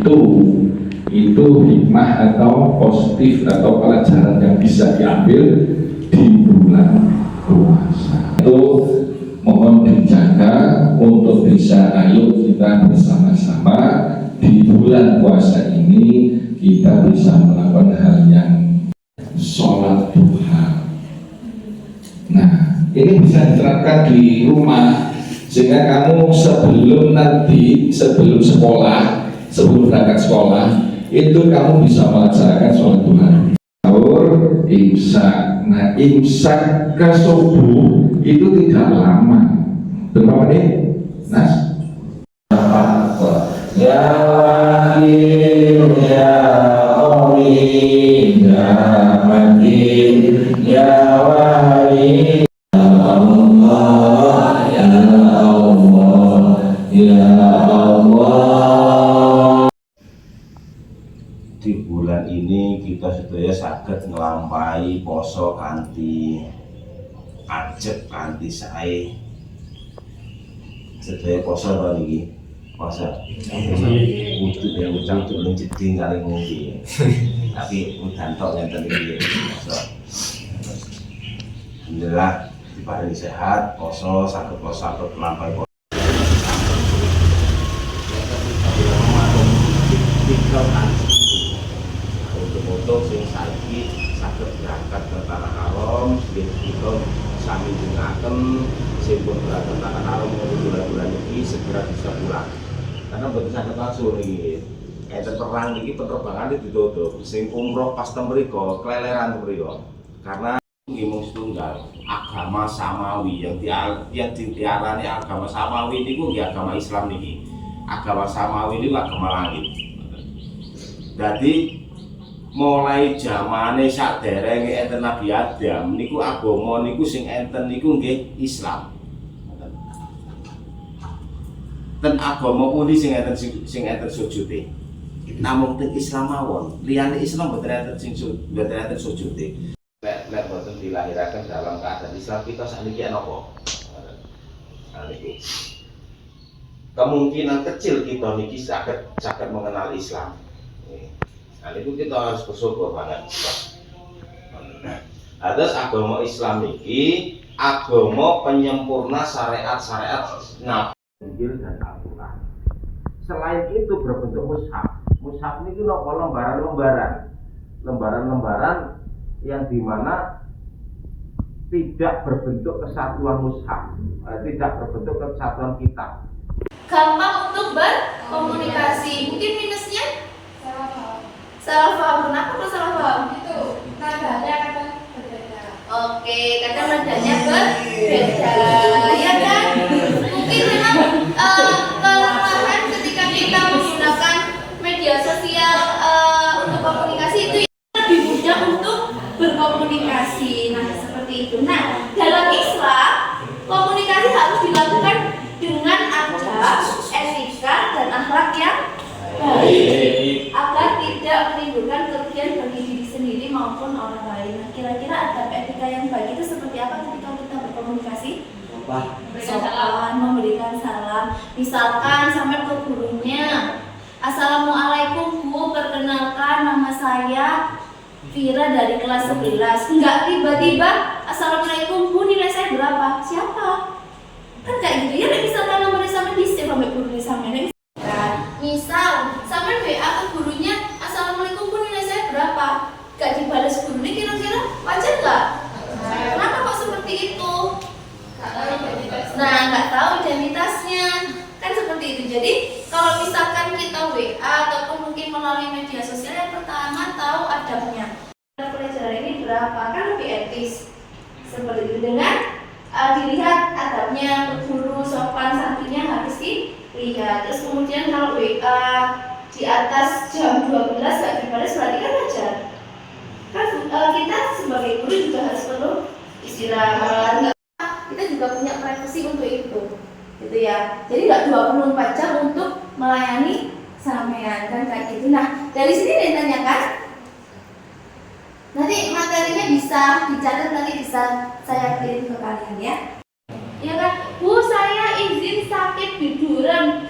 itu itu hikmah atau positif atau pelajaran yang bisa diambil di bulan puasa. Itu mohon dijaga untuk bisa ayo kita bersama-sama di bulan puasa ini kita bisa melakukan hal yang sholat duha. Nah, ini bisa diterapkan di rumah sehingga kamu sebelum berangkat sekolah itu kamu bisa melaksanakan sholat duha. Sahur, imsak. Nah, imsak ke subuh itu tidak lama. Berapa menit? Nas? Ya Wahid, ya Qawi, ya Matin, ya Wahid, ya Allah, ya Allah, ya Allah. Di bulan ini kita sedaya saged nglampahi poso kanthi ajeg kanthi sae. Sedaya poso to niki. Poso. Wujud yang ucap tulung jeding kali ngombe. Tapi udan tok ngenten iki poso. Alhamdulillah diparingi sehat, poso saged nglampahi poso. Untuk sing saiki saged berangkat ke Tanah Haram, kita sami dengaken sing pun berangkat ke Tanah Haram bulan-bulan ini segera bisa pulang. Karena betul saged langsung iki. Enten perang iki penerbangan ditutup. Sing umroh pas teng mriku keleleran teng mriku. Karena iki mung setunggal agama samawi yang diarani agama samawi niku nggih agama Islam niki. Agama samawi niku agama langit. Jadi mulai zamane saderenge enten Nabi Adam niku agama niku sing enten niku nggih Islam. Dan agama pundi sing enten sujude. Namung teng Islam mawon, liyane Islam mboten enten sujude. Nek boten dilahiraken dalam keadaan Islam kita sakniki napa? Niki. Kemungkinan kecil kita niki saged mengenal Islam. Nah, itu kita harus bersyukur banget. Atas agama Islam ini agama penyempurna syariat-syariat Nabi Injil dan Al-Quran. Selain itu berbentuk mushaf. Mushaf ini nopo lembaran yang dimana tidak berbentuk kesatuan mushaf, tidak berbentuk kesatuan kitab. Gampang untuk berkomunikasi. Mungkin minusnya salah paham. Kenapa kok salah paham? Itu nadanya kadang berbeda. Oke, kadang nadanya berbeda, ya kan? Mungkin memang kelemahan ketika kita menggunakan media sosial untuk komunikasi itu lebih mudah untuk berkomunikasi. Nah, seperti itu. Nah, dalam Islam komunikasi harus dilakukan dengan adab, etika, dan akhlak yang baik agar tidak menimbulkan kerugian bagi diri sendiri maupun orang lain. Nah, kira-kira adab etika yang baik itu seperti apa ketika kita berkomunikasi? Sopan, memberikan salam. Misalkan sampai ke gurunya, Assalamualaikum Bu, perkenalkan nama saya Vira dari kelas 11. Enggak tiba-tiba Assalamualaikum Bu, nilai saya berapa? Siapa? Kan kayak gitu ya, misalkan nomornya sampai bisa sampai gurunya sampai. Misal sampai WA ke gurunya, Assalamualaikum Bu, nilai saya berapa? Gak dibalas gurunya, kira-kira wajar nggak? Kenapa kok seperti itu? Nah, nggak tahu identitasnya, kan seperti itu. Jadi kalau misalkan kita WA ataupun mungkin melalui media sosial, yang pertama tahu adabnya. Pelajaran ini berapa? Kan lebih etis. Seperti itu, dengan dilihat adabnya, guru sopan santunnya harus dilihat. Terus kemudian kalau WA di atas jam 12 gak dibalas berarti kan wajar. Kan kita sebagai guru juga harus perlu istirahat. Kita juga punya privasi untuk itu, gitu ya. Jadi nggak 24 jam untuk melayani sampean kan kayak gitu. Nah, dari sini ditanyakan. Nanti materinya bisa dicatat, nanti bisa saya kirim ke kalian ya. Ya kan, Bu, saya izin sakit biduran.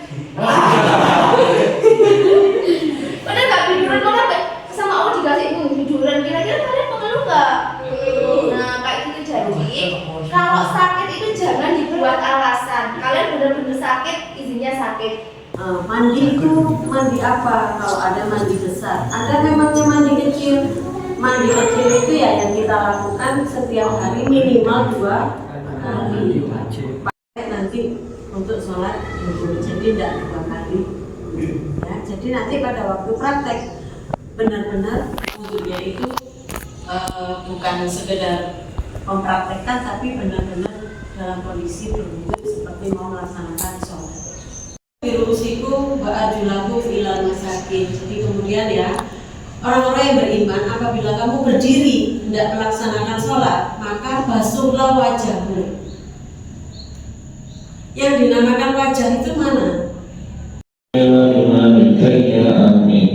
apa kalau ada mandi besar? Ada memangnya mandi kecil. Mandi kecil itu ya yang kita lakukan setiap hari minimal 2 kali. Nanti untuk sholat wudhu, jadi tidak 2 kali. Ya, jadi nanti pada waktu praktek benar-benar wudhunya itu bukan sekedar mempraktekkan, tapi benar-benar dalam kondisi berwudhu seperti mau melaksanakan sholat. Birusiku ba'ajulahu ilal masakin. Jadi kemudian ya, orang-orang yang beriman apabila kamu berdiri tidak melaksanakan sholat, maka basuhlah wajahmu. Yang dinamakan wajah itu mana? Amin.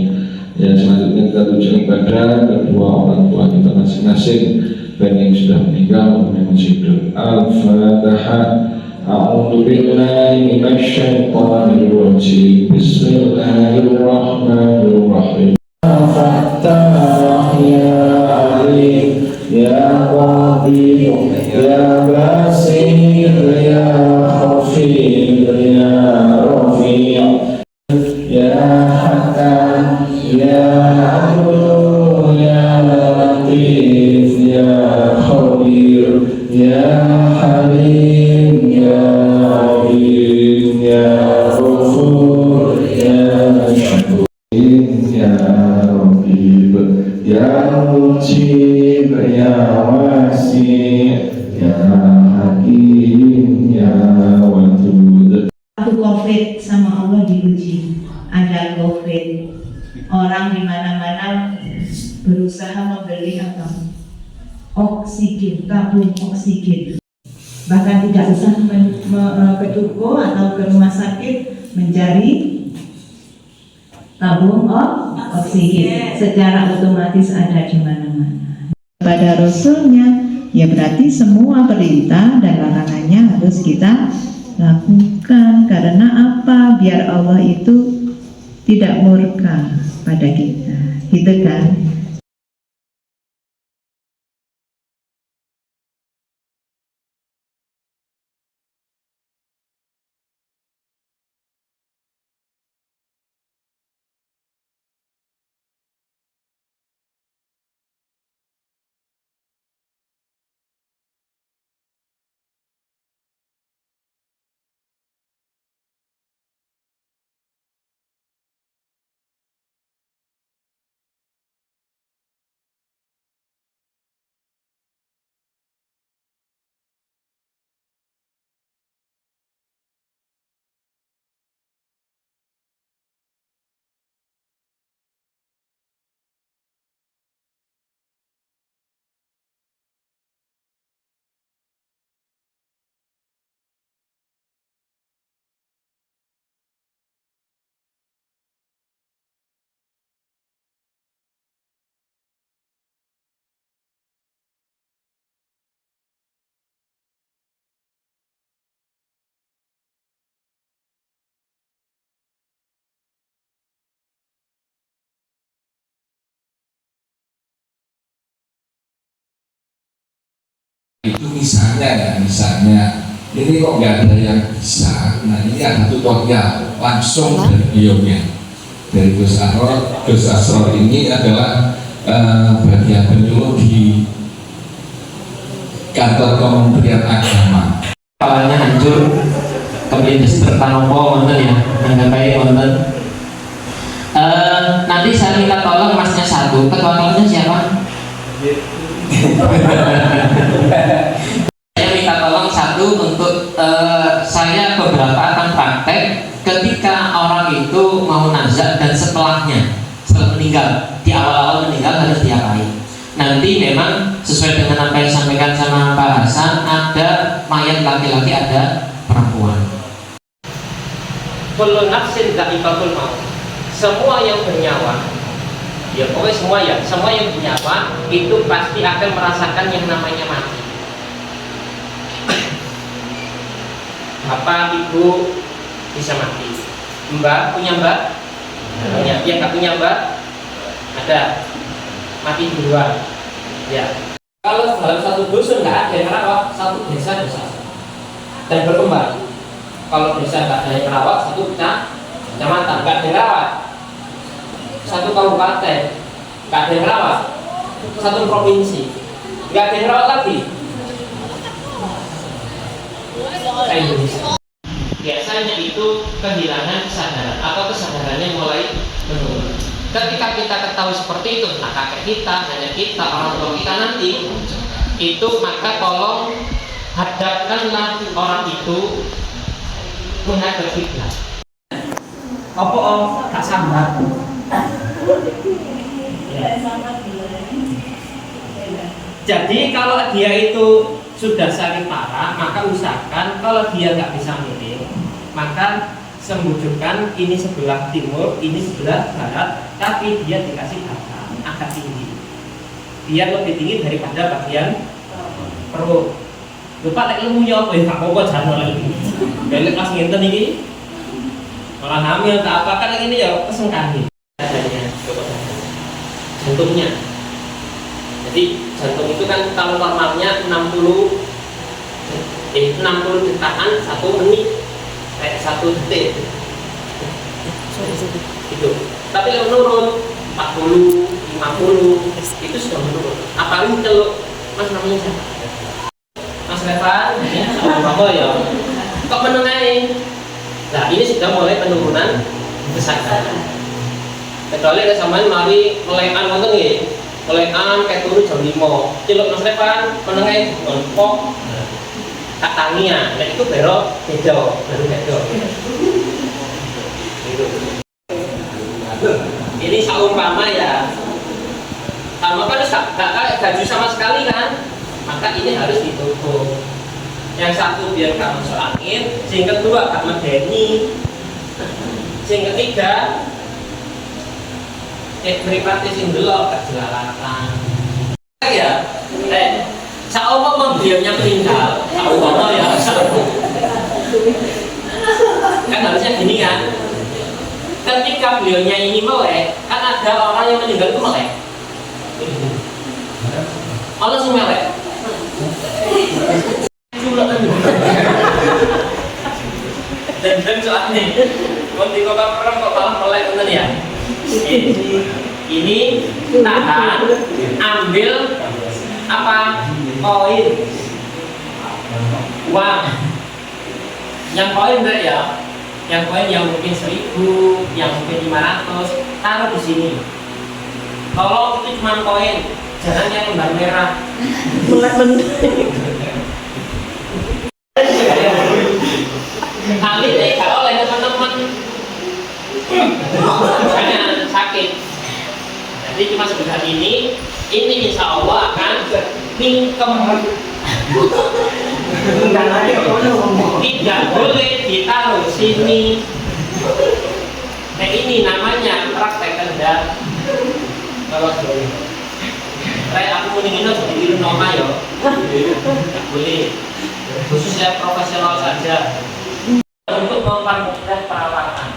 Ya, selanjutnya kita tujukan kepada kedua orang tua kita masing-masing dan yang sudah meninggal maupun yang masih hidup. Al-Fatihah. A'udzu billahi minasyaitonir rajim. Bismillahirrahmanirrahim. Fattah ya alim ya qadir ya basir ya khafir ya rafi' ya hakam ya adul ya latif ya khabir ya halim ya alim ya ghafur ya syakur ya Rabbib ya Mujib ya Wasi' ya Hakim ya Wadud. Aku COVID sama Allah diuji. Ada COVID, orang di mana-mana berusaha membeli apa? Oksigen, tabung oksigen. Bahkan tidak usah ke toko atau ke rumah sakit mencari tabung oksigen. Secara otomatis ada di mana-mana. Pada Rasulnya, ya berarti semua perintah dan larangannya harus kita lakukan. Karena apa? Biar Allah itu tidak murka pada kita, gitu kan? Itu misalnya ini kok nggak ada yang bisa. Nah, ini ada tutorial langsung dari beliaunya, dari Gus Asror. Gus Asror ini adalah bagian penyuluh di kantor Kementerian Agama. Kepalanya hancur, kemudian tertanompo wonten ya, menggapai wonten. Nanti saya minta tolong masnya satu, ketua kelasnya siapa? Saya minta tolong satu untuk saya beberapa akan praktek ketika orang itu mau nazar dan setelahnya, setelah meninggal, di awal-awal meninggal harus diapain. Nanti memang sesuai dengan apa yang disampaikan sama Pak Hasan, ada mayat laki-laki, ada perempuan. Kullu nafsin dha'iqatul maut. Semua yang bernyawa, ya pokoknya semua yang bernyawa itu pasti akan merasakan yang namanya mati. Apa ibu bisa mati? Mbak punya mbak? Punya. Yang nggak punya mbak? Ada. Mati duluan. Ya. Kalau dalam satu dusun nggak ada yang merawat, satu desa bisa dan berkembang. Kalau desa nggak ada yang merawat, satu kecamatan nggak ada yang merawat, satu kabupaten, nggak ada yang rawat. Satu provinsi, nggak ada yang rawat lagi. Indonesia. Biasanya itu kehilangan kesadaran atau kesadarannya mulai menurun. Ketika kita ketahui seperti itu, nah kakek kita, nenek kita, orang tua kita nanti, itu maka tolong hadapkanlah orang itu menghadap kiblat. Apa tak sambat? Jadi kalau dia itu sudah sakit parah, maka usahakan kalau dia nggak bisa miring, maka sembunyikan ini sebelah timur, ini sebelah barat, tapi dia dikasih data agak tinggi, biar lebih tinggi daripada bagian perut. Lupa lek ilmu ya, nggak apa-apa jangan lagi. Balik pas ngenten ini, orang hamil tak apa kan ini ya kesengkani. Adanya jantungnya. Jadi jantung itu kan kalau normalnya 60 detakan 1 menit, 1 detik. Gitu. Tapi kalau menurun 40, 50 itu sudah menurun. Apalagi kalau Mas namanya siapa? Mas Revan, apa ya? Kok menengahin? Nah ini sudah mulai penurunan kesadaran. Kecuali ada sampean mari melekan wonten nggih. Melekan kayak turu jam 5. Ciluk Mas Revan menengahin kok katanya. Nah itu baru beda. Ini saumpama ya. Sama kan gak gaji sama sekali kan? Maka ini harus ditutup. Yang satu biar gak masuk angin, yang kedua gak medeni, yang ketiga mripate sing delok gak jelalatan. Ya, saumpama beliaunya meninggal, saumpama ya. Kan harusnya gini kan? Ketika beliaunya ini melek, kan ada orang yang meninggal itu melek. Allah sih melek. Dan soalnya, nanti kok perang kok malah melek bener ya. Ini tahan, ambil apa? Koin, uang. Yang koin enggak ya? Yang koin yang mungkin 1000, yang mungkin 500, taruh di sini. Kalau itu cuma koin, jangan yang lembar merah. Kali ini kalau oleh teman-teman jangan sakit. Jadi cuma sebesar ini insya Allah akan mingkem. Tidak boleh ditaruh sini. Nah ini namanya praktek rendah. Kalau kayak aku mendingin harus dikirim nama ya. Tidak boleh. Khusus yang profesional saja. Untuk mempermudah perawatan.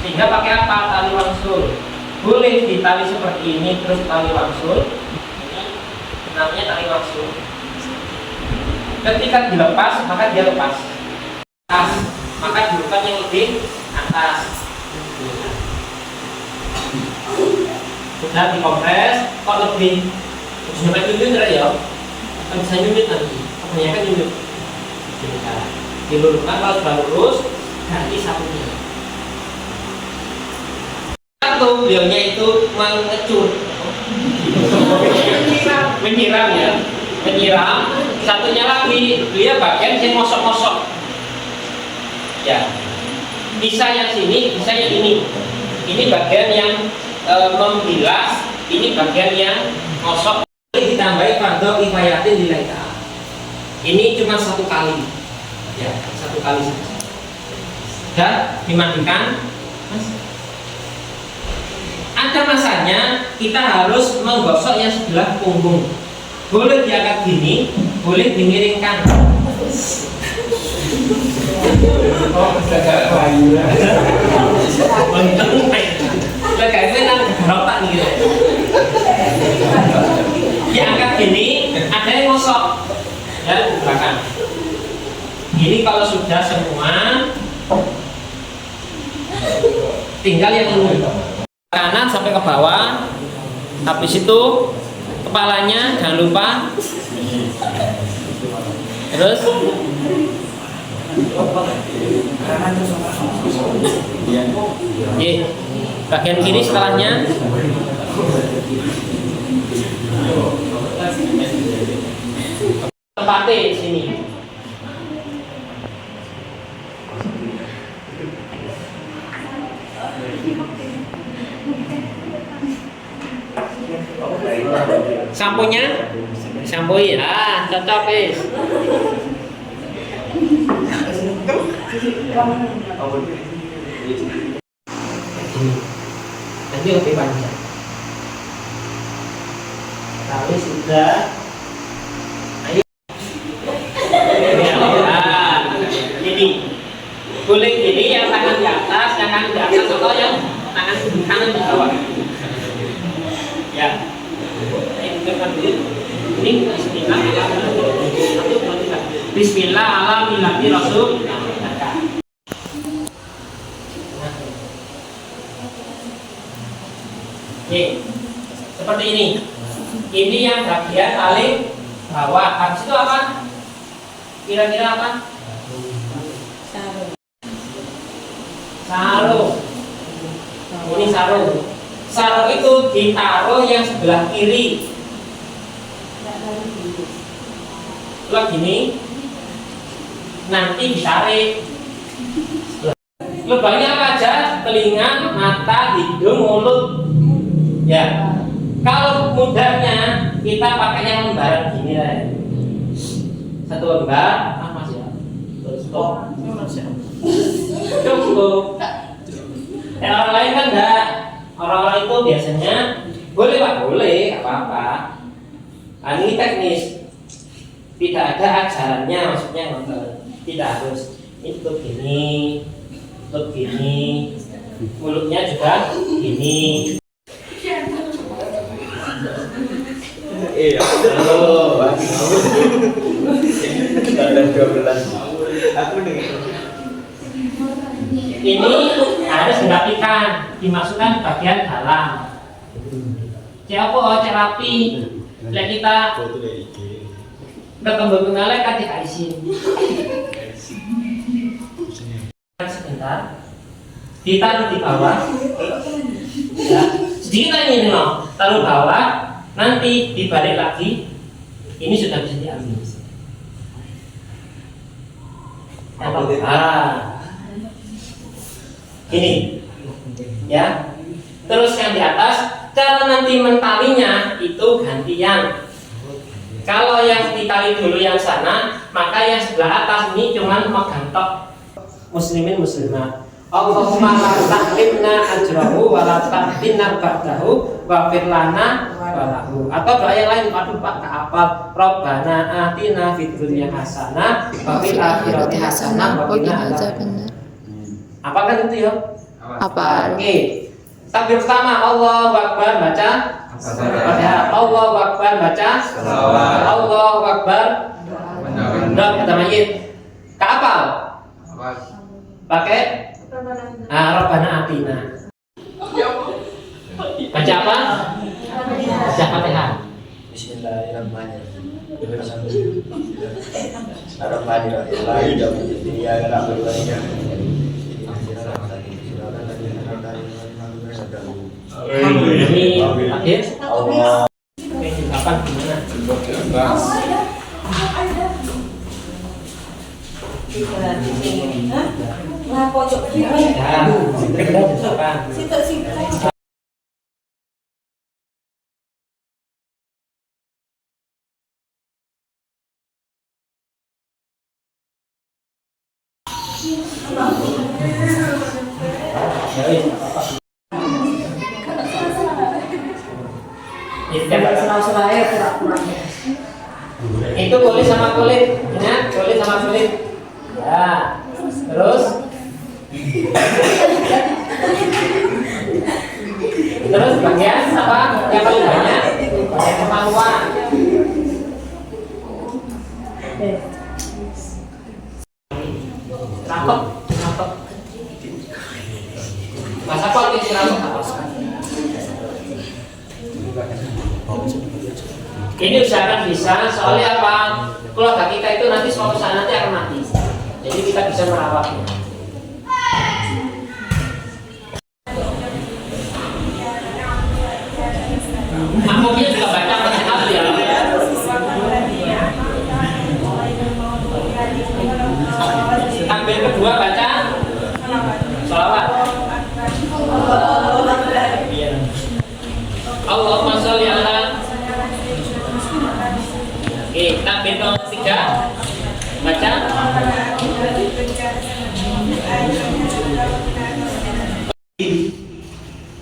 Sehingga pakai apa? Tali wangsul. Boleh ditali seperti ini terus tali wangsul. Ini namanya tali wangsul. Ketika dilepas maka dia lepas atas, maka dudukan yang lebih atas. Sudah dikompres kok lebih sampai nyunyut ya? Kan bisa nyunyut nanti. Kebanyakan nyunyut. Diluruskan kalau sudah lurus ganti satunya. Satu beliaunya itu mengecut, menyiram ya. Menyiram, satunya lagi dia bagian yang mosok-mosok ya, bisa yang sini, bisa yang ini bagian yang membilas, ini bagian yang mosok. Ditambahi fardhu kifayatin lillahi ta'ala. Ini cuma 1 kali ya, 1 kali saja dan dimandikan. Ada masanya kita harus menggosok yang sebelah punggung. Boleh diangkat gini, boleh dimiringkan. Oh, agak bayu lah. Untung kayak nang gerobak nih. Diangkat gini, ada yang gosok ya belakang. Ini kalau sudah semua, tinggal yang kanan sampai ke bawah. Habis itu kepalanya jangan lupa. Terus bagian kiri setelahnya. Tempatnya di sini. Samponya, sampoi, cocok wis. Nanti lebih panjang. Tapi sudah. Ayo. Gini. Boleh gini, yang tangan di atas, yang kanan di atas, atau yang tangan kanan di bawah. Ya. Ini Bismillah ala millati Rasul. Oke, seperti ini. Ini yang bagian paling bawah. Habis itu apa? Kira-kira apa? Sarung. Ini sarung. Sarung itu ditaruh yang sebelah kiri. Kalau gini, nanti ditarik. Lubangnya apa aja? Telinga, mata, hidung, mulut. Ya. Kalau mudahnya kita pakainya lembaran gini lah. Satu lembar, masih ya. Stop. Cukup. Orang lain kan enggak. Orang-orang itu biasanya boleh Pak, boleh, apa-apa. Ini teknis. Tidak ada ajarannya, maksudnya tidak harus ini tutup gini, mulutnya juga gini. Iya. Ini harus dirapikan, dimasukkan bagian dalam. Siapa cek rapi, lihat kita berkembang kenalnya kan dikaisin. Sebentar, ditaruh di bawah. Ya, sedikit aja ini loh, taruh bawah, nanti dibalik lagi. Ini sudah bisa diambil. Ini, ya. Terus yang di atas, cara nanti mentalinya itu gantian. Kalau yang ditali dulu yang sana, maka yang sebelah atas ini cuma megang tok. Muslimin muslimat. Allahumma la tahrimna ajrahu wa la tahrimna ba'dahu wa fir lana wa lahu. Atau doa yang lain, aduh Pak enggak hafal. Rabbana atina fid dunya hasanah wa fil akhirati hasanah wa qina adzabannar. Apa kan itu ya? Apa? Oke. Takbir pertama, Allahu Akbar, baca Fatihah. Allahu Akbar, baca Allahu Akbar. Doa kata mayit. Kapal. Pakai Rabbana atina. Baca apa? Baca Fatihah. Bismillahirrahmanirrahim. Ini akhir. Kapan gimana? Nah, pojok kiri. Situ. Itu kulit sama kulit, ingat kulit sama kulit. Ya, terus bagian apa yang paling banyak? Bagian kemaluan. Rangkep. Masa kok ini rangkep? Ini usahakan bisa, soalnya apa? Keluarga kita itu nanti suatu saat nanti akan mati. Jadi kita bisa merawatnya. Makmumnya juga baca Fatihah ya. Takbir kedua baca sholawat. Allahumma sholli ala. Oke, takbir ketiga baca.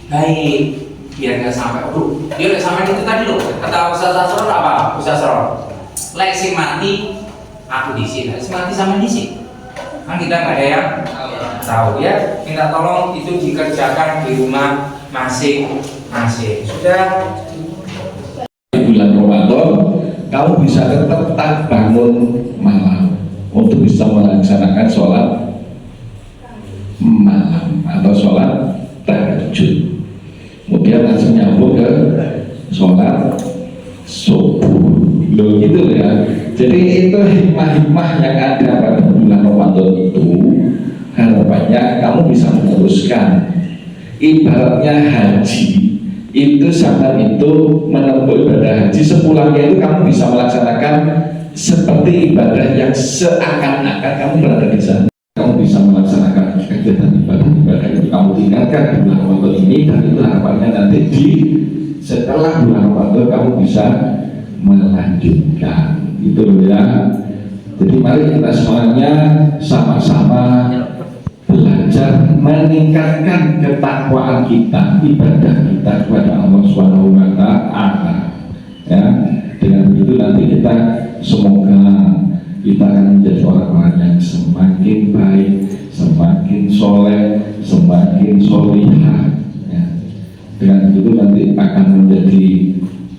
Baik, biar nggak sampai. Dia udah sampai itu tadi loh. Kata Ustaz Asror apa? Ustaz Asror, lek sing mati aku di sini, sing mati sama di sini. Kan kita nggak ada yang tahu ya. Minta tolong itu dikerjakan di rumah masing-masing. Sudah. Bulan Ramadan kamu bisa tetap bangun malam untuk bisa melaksanakan sholat malam atau sholat tahajud. Kemudian langsung nyambung ke sholat subuh. Loh gitu ya. Jadi itu hikmah-hikmah yang ada pada bulan Ramadan itu, harapannya kamu bisa meneruskan. Ibaratnya haji itu saat itu menempuh ibadah haji, sepulangnya itu kamu bisa melaksanakan seperti ibadah yang seakan-akan kamu berada di sana. Kamu bisa melaksanakan kegiatan ibadah itu kamu tinggalkan di bulan Ramadan ini, dan itu harapannya nanti setelah bulan Ramadan kamu bisa melanjutkan itu ya. Jadi mari kita semuanya sama-sama belajar meningkatkan ketakwaan kita, ibadah kita kepada Allah Subhanahu wa Ta'ala. Ya, dengan begitu nanti kita semoga kita akan menjadi orang-orang yang semakin baik, semakin soleh, semakin solihah. Ya. Dengan begitu nanti akan menjadi,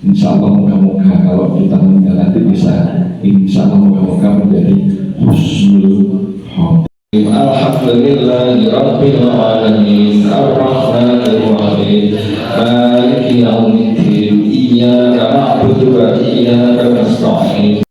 insya Allah moga-moga kalau kita meninggal nanti bisa, insya Allah moga-moga menjadi husnul khotimah. Alhamdulillahi Rabbil Alamin Ar-Rahmanir Rahim Maliki Yawmiddin Iyyaka na'budu wa iyyaka nasta'in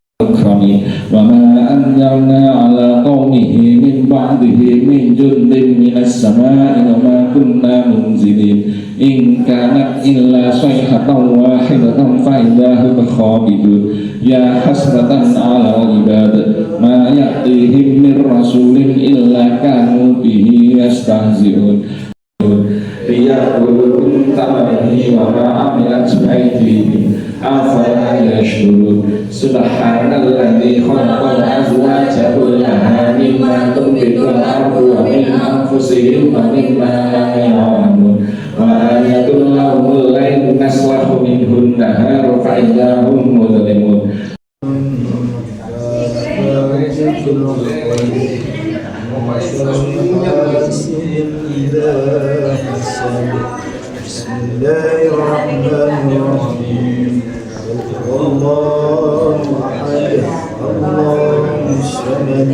wa ma anzalna ala qaumihi min ba'dihi min jundin minas samai wa ma kunna munzilin in kanat illa sayhatan wahidatan fa idahum khamidun ya hasratan ala ibad ma ya'tihim min rasulin illa kanu bihi yastahzi'un liyaqulu tamanihi wa ma amilat aydihim afala yashkurun subhanalladzi khalaqal azwaja kullaha mimma tunbitul ardu wa min anfusihim wa mimma la ya'lamun wa ayatul lahumul laylu naslahu minhun naharu fa idahum mudlimun. Bismillahirrahmanirrahim. Allahu ahad, Allahu samad,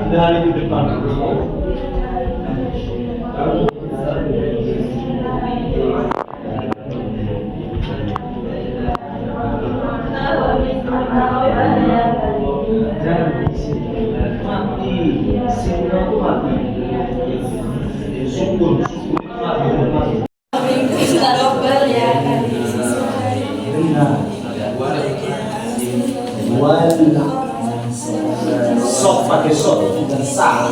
Dari di depan. Jangan Sa.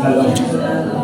Kerjaan.